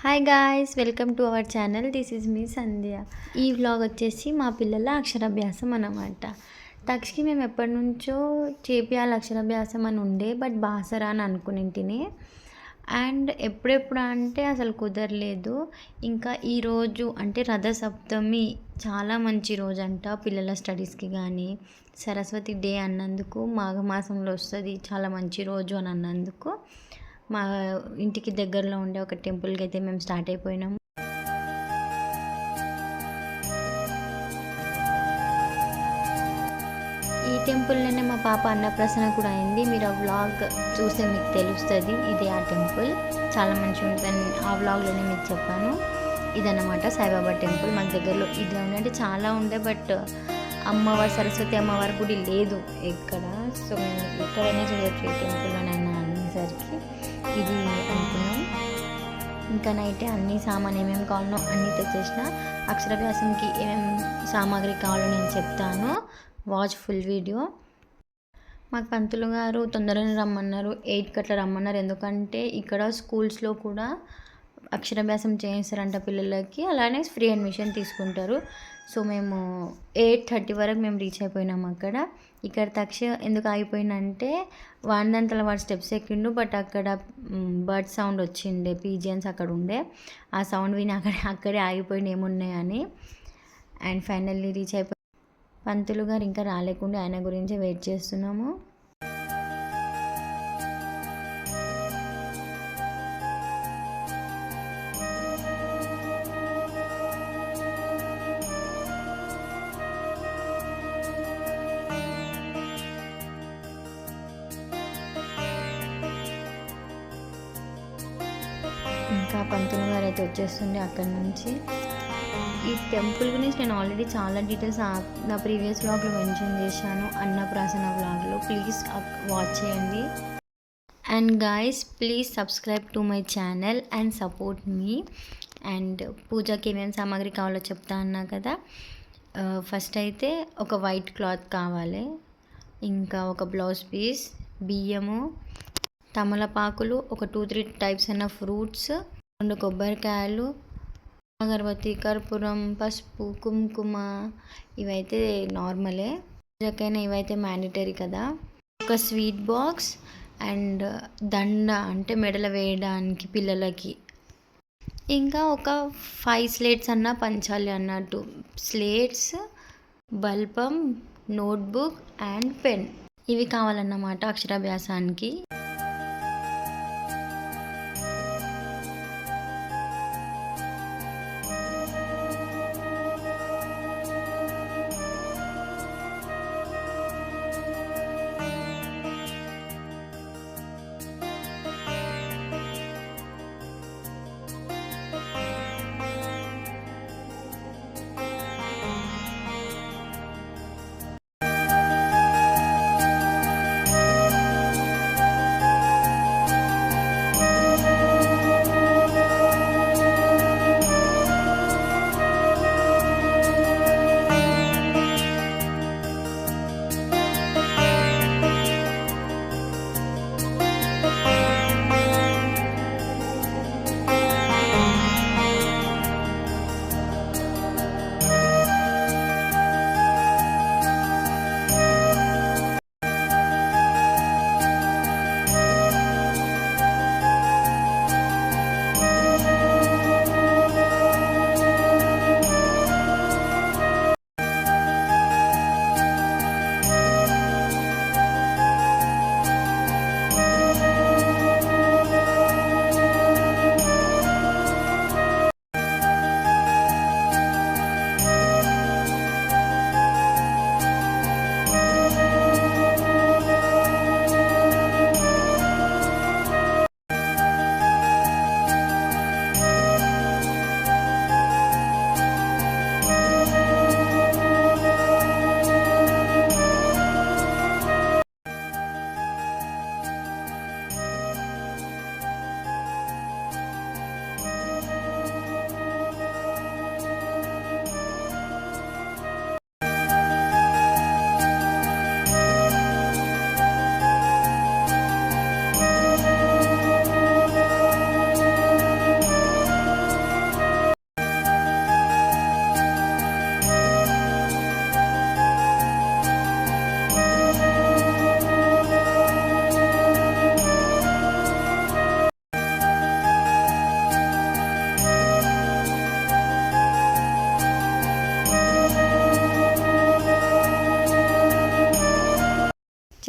Hi guys, welcome to our channel. This is me Sandhya. ఈ vlog వచ్చేసి మా పిల్లల అక్షరాభ్యాసం అన్నమాట. తక్షకి మేము ఎప్పటి నుంచో చేపియాలి అక్షరాభ్యాసం అని ఉండే, బట్ బాసరా అని అనుకునింటిని. అండ్ ఎప్పుడెప్పుడు అంటే అసలు కుదరలేదు. ఇంకా ఈరోజు అంటే రథసప్తమి చాలా మంచి రోజు అంట పిల్లల స్టడీస్కి. కానీ సరస్వతి డే అన్నందుకు, మాఘమాసంలో వస్తుంది, చాలా మంచి రోజు అని అన్నందుకు మా ఇంటికి దగ్గరలో ఉండే ఒక టెంపుల్కి అయితే మేము స్టార్ట్ అయిపోయినాము. ఈ టెంపుల్లోనే మా పాప అన్నప్రసన్న కూడా అయింది. మీరు ఆ వ్లాగ్ చూస్తే మీకు తెలుస్తుంది. ఇదే ఆ టెంపుల్, చాలా మంచిగా ఉంటుందని ఆ వ్లాగ్లోనే మీకు చెప్పాను. ఇదన్నమాట సాయిబాబా టెంపుల్. మాకు దగ్గరలో ఇది ఉండే చాలా ఉండే, బట్ అమ్మవారు సరస్వతి అమ్మవారి గుడి లేదు ఇక్కడ. సో మేము ఎక్కడైనా చూడొచ్చు ఈ టెంపుల్లోనైనా అనేసరికి ఇది అనుకున్నాం. ఇంకా నైటే అన్ని సామాన్ ఏమేమి కావాలనో అన్నీ తెచ్చేసిన. అక్షరాభ్యాసంకి ఏమేమి సామాగ్రి కావాలో నేను చెప్తాను, వాచ్ ఫుల్ వీడియో. మాకు పంతులు గారు తొందరగా రమ్మన్నారు, 8 గంటల రమ్మన్నారు. ఎందుకంటే ఇక్కడ స్కూల్స్లో కూడా అక్షరాభ్యాసం చేయిస్తారంట పిల్లలకి, అలానే ఫ్రీ అడ్మిషన్ తీసుకుంటారు. సో మేము 8:30 వరకు మేము రీచ్ అయిపోయినాము అక్కడ. ఇక్కడ తక్ష ఎందుకు ఆగిపోయిందంటే వాడినంతలో వాడు స్టెప్స్ ఎక్కిండు, బట్ అక్కడ బర్డ్ సౌండ్ వచ్చిండే, పీజియన్స్ అక్కడ ఉండే. ఆ సౌండ్ విని అక్కడే ఆగిపోయింది ఏమున్నాయని. అండ్ ఫైనల్లీ రీచ్ అయిపోయి పంతులు గారు ఇంకా రాలేకుండా ఆయన గురించి వెయిట్ చేస్తున్నాము. ఇంకా పంతులు గారు అయితే వచ్చేస్తుండే అక్కడి నుంచి. ఈ టెంపుల్ గురించి నేను ఆల్రెడీ చాలా డీటెయిల్స్ నా ప్రీవియస్ వ్లాగ్లో మెన్షన్ చేశాను, అన్నప్రాసన వ్లాగ్లో. ప్లీజ్ వాచ్ చేయండి. And guys, please subscribe to my channel and support me. And పూజకి ఏమేమి సామాగ్రి కావాలో చెప్తా అన్నా కదా. ఫస్ట్ అయితే ఒక వైట్ క్లాత్ కావాలి, ఇంకా ఒక బ్లౌజ్ పీస్, బియ్యము, తమలపాకులు, ఒక 2-3 టైప్స్ అయిన ఫ్రూట్స్, 2 కొబ్బరికాయలు, అగరబత్తి, కర్పూరం, పసుపు, కుంకుమ. ఇవైతే నార్మలే, పూజకైనా ఇవైతే మ్యాండేటరీ కదా. ఒక స్వీట్ బాక్స్ అండ్ దండ అంటే మెడల వేయడానికి పిల్లలకి. ఇంకా ఒక 5 స్లేట్స్ అన్న పంచాలి అన్నట్టు. స్లేట్స్, బల్పం, నోట్బుక్ అండ్ పెన్, ఇవి కావాలన్నమాట అక్షరాభ్యాసానికి.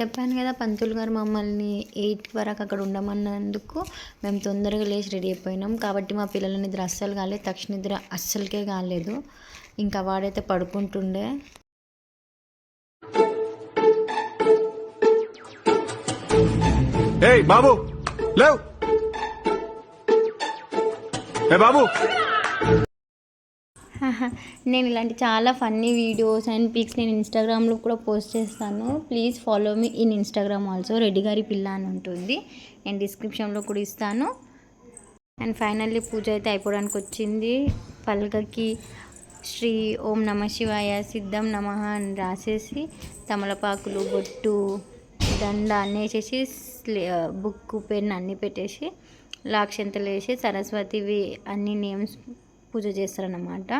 చెప్పాను కదా, పంతులు గారు మమ్మల్ని 8 వరకు అక్కడ ఉండమన్నందుకు మేము తొందరగా లేచి రెడీ అయిపోయినాం. కాబట్టి మా పిల్లల నిద్ర అస్సలు కాలేదు, తక్షణ నిద్ర అస్సలకే కాలేదు. ఇంకా వాడైతే పడుకుంటుండే. బాబు లేవ్, బాబు. నేను ఇలాంటి చాలా ఫన్నీ వీడియోస్ అండ్ పిక్స్ నేను ఇన్స్టాగ్రామ్లో కూడా పోస్ట్ చేస్తాను. Please follow me in Instagram also. Reddy గారి పిల్ల అని ఉంటుంది, నేను డిస్క్రిప్షన్లో కూడా ఇస్తాను. అండ్ ఫైనల్లీ పూజ అయితే అయిపోవడానికి వచ్చింది. పలకకి శ్రీ ఓం నమ శివాయ సిద్ధం నమః అని రాసేసి తమలపాకులు, బొట్టు, దండ అన్నీ వేసేసి బుక్, పెన్ అన్నీ పెట్టేసి లాక్షంతలు వేసి సరస్వతివి అన్ని నేమ్స్ పూజ చేస్తారన్నమాట.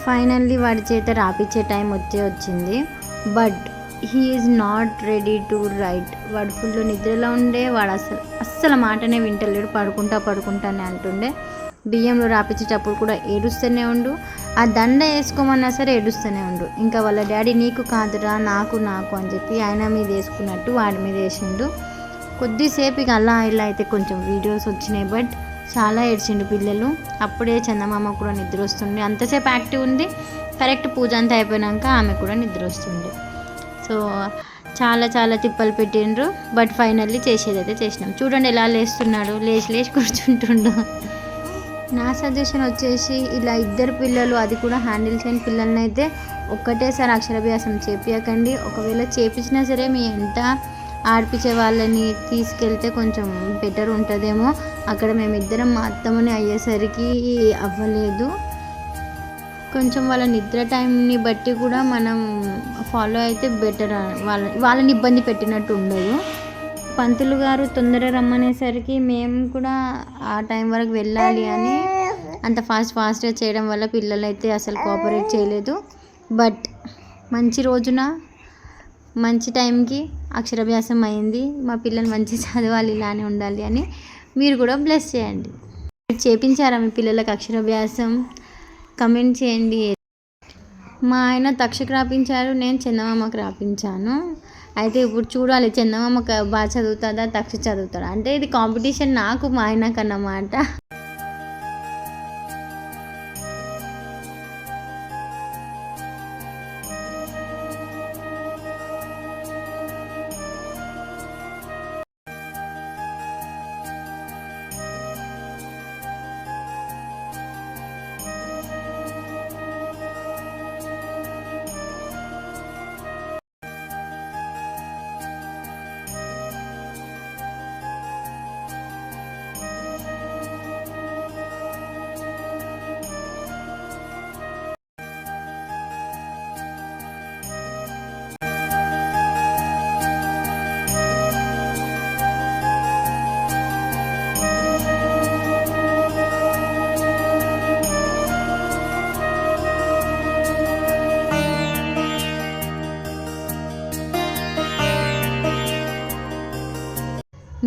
ఫైనల్లీ వాడి చేత రాపిచ్చే టైం వచ్చింది. But he is not ready to right. వాడు ఫుల్ నిద్రలో ఉండే, వాడు అస్సలు మాటనే వింటలేడు. పడుకుంటానే అంటుండే. బియ్యంలో రాపించేటప్పుడు కూడా ఏడుస్తూనే ఉండు, ఆ దండ వేసుకోమన్నా సరే ఏడుస్తూనే ఉండు. ఇంకా వాళ్ళ డాడీ నీకు కాదురా నాకు అని చెప్పి ఆయన మీద వేసుకున్నట్టు వాడి మీద వేసిండు. కొద్దిసేపు ఇక అలా ఇలా అయితే కొంచెం వీడియోస్ వచ్చినాయి. బట్ చాలా ఏడ్చిండు పిల్లలు. అప్పుడే చందమామ కూడా నిద్ర వస్తుంది. అంతసేపు యాక్టివ్ ఉంది. కరెక్ట్ పూజ అంతా అయిపోయినాక ఆమె కూడా నిద్ర వస్తుంది. సో చాలా తిప్పలు పెట్టిండ్రు. బట్ ఫైనల్లీ చేసేదైతే చేసినాం. చూడండి ఎలా లేస్తున్నాడు, లేచి కూర్చుంటుండు. నా సజెషన్ వచ్చేసి ఇలా ఇద్దరు పిల్లలు, అది కూడా హ్యాండిల్ చేయని పిల్లల్ని అయితే ఒక్కటేసారి అక్షరాభ్యాసం చేపించకండి. ఒకవేళ చేపించినా సరే మీ ఎంట ఆడిపించే వాళ్ళని తీసుకెళ్తే కొంచెం బెటర్ ఉంటుందేమో. అక్కడ మేమిద్దరం మా అత్తమ్మని అయ్యేసరికి అవ్వలేదు. కొంచెం వాళ్ళ నిద్ర టైంని బట్టి కూడా మనం ఫాలో అయితే బెటర్. వాళ్ళని ఇబ్బంది పెట్టినట్టు ఉండదు. పంతులు గారు తొందర రమ్మనేసరికి మేము కూడా ఆ టైం వరకు వెళ్ళాలి అని అంత ఫాస్ట్గా చేయడం వల్ల పిల్లలు అయితే అసలు కోఆపరేట్ చేయలేదు. బట్ మంచి రోజున మంచి టైంకి అక్షరాభ్యాసం అయింది. మా పిల్లలు మంచి చదవాలి, ఇలానే ఉండాలి అని మీరు కూడా బ్లెస్ చేయండి. చేపించారా మీ పిల్లలకు అక్షరాభ్యాసం? కమెంట్ చేయండి. మా ఆయన తక్షకు రాపించారు, నేను చందమామకు రాపించాను. అయితే ఇప్పుడు చూడాలి చందమామ బాగా చదువుతుందా, తక్ష చదువుతాడా. అంటే ఇది కాంపిటీషన్ నాకు మా ఆయనకన్నమాట.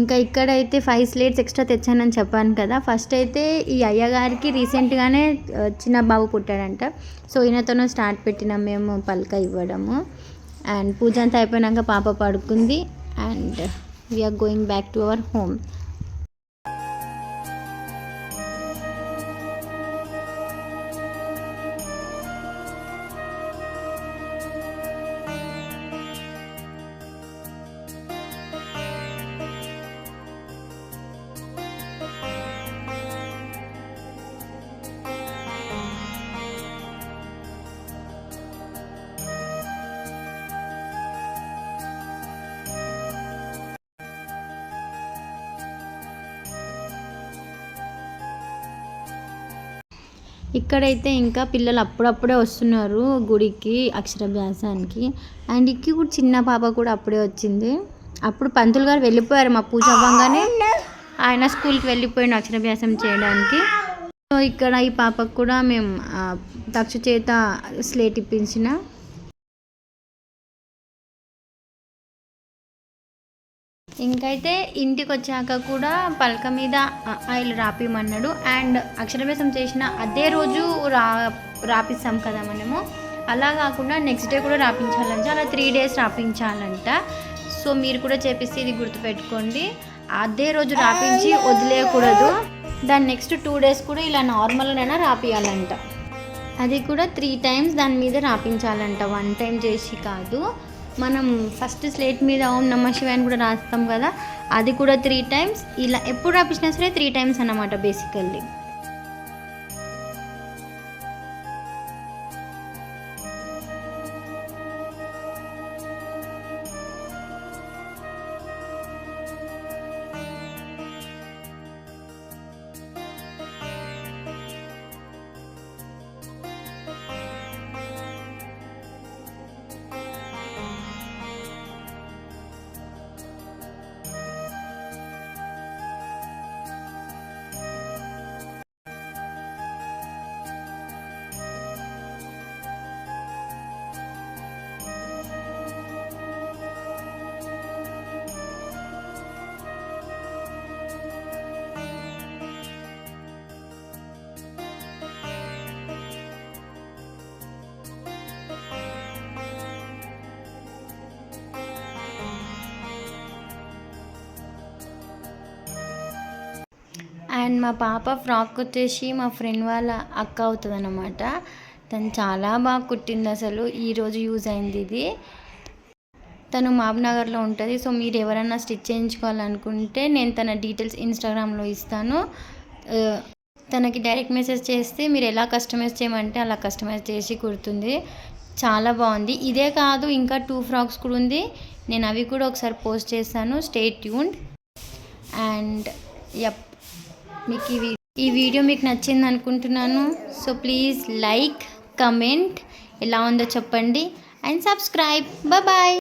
ఇంకా ఇక్కడైతే 5 స్లేట్స్ ఎక్స్ట్రా తెచ్చానని చెప్పాను కదా. ఫస్ట్ అయితే ఈ అయ్యగారికి రీసెంట్గానే చిన్న బాబు పుట్టాడంట. సో ఈయనతోనే స్టార్ట్ పెట్టినాం మేము పలక ఇవ్వడము. అండ్ పూజ అంతా అయిపోయినాక పాప పడుకుంది. And we are going back to our home. ఇక్కడైతే ఇంకా పిల్లలు అప్పుడప్పుడే వస్తున్నారు గుడికి అక్షరాభ్యాసానికి. అండ్ ఇక్కి కూడా చిన్న పాప కూడా అప్పుడే వచ్చింది. అప్పుడు పంతులు గారు వెళ్ళిపోయారు మా పూజ అవ్వగానే. ఆయన స్కూల్కి వెళ్ళిపోయిన అక్షరాభ్యాసం చేయడానికి. సో ఇక్కడ ఈ పాపకు కూడా మేము తక్ష చేత స్లేట్ ఇప్పించిన. ఇంకైతే ఇంటికి వచ్చాక కూడా పలక మీద ఆయిల్ రాపిమన్నాడు. అండ్ అక్షరాభ్యాసం చేసిన అదే రోజు రాపిస్తాం కదా మనము. అలా కాకుండా నెక్స్ట్ డే కూడా రాపించాలంట. అలా 3 days రాపించాలంట. సో మీరు కూడా చేపిస్తే ఇది గుర్తుపెట్టుకోండి. అదే రోజు రాపించి వదిలేయకూడదు. దాని నెక్స్ట్ 2 days కూడా ఇలా నార్మల్గానైనా రాపియాలంట. అది కూడా 3 times దాని మీద రాపించాలంట, 1 time చేసి కాదు. మనం ఫస్ట్ స్లేట్ మీద ఓం నమ శివాయ అని కూడా రాస్తాం కదా, అది కూడా 3 times. ఇలా ఎప్పుడు రాపించినా సరే 3 times అన్నమాట బేసికల్లీ. అండ్ మా పాప ఫ్రాక్ వచ్చేసి మా ఫ్రెండ్ వాళ్ళ అక్క అవుతుంది అన్నమాట. తను చాలా బాగా కుట్టింది అసలు. ఈరోజు యూజ్ అయింది ఇది. తను మహబూబ్నగర్లో ఉంటుంది. సో మీరు ఎవరైనా స్టిచ్ చేయించుకోవాలనుకుంటే నేను తన డీటెయిల్స్ ఇన్స్టాగ్రామ్లో ఇస్తాను. తనకి డైరెక్ట్ మెసేజ్ చేస్తే మీరు ఎలా కస్టమైజ్ చేయమంటే అలా కస్టమైజ్ చేసి కుడుతుంది. చాలా బాగుంది. ఇదే కాదు, ఇంకా 2 ఫ్రాక్స్ కూడా ఉంది. నేను అవి కూడా ఒకసారి పోస్ట్ చేస్తాను. Stay tuned. అండ్ మీకు ఈ వీడియో మీకు నచ్చింది అనుకుంటున్నాను. సో ప్లీజ్ లైక్, కమెంట్, ఎలా ఉందో చెప్పండి. And subscribe. బాయ్.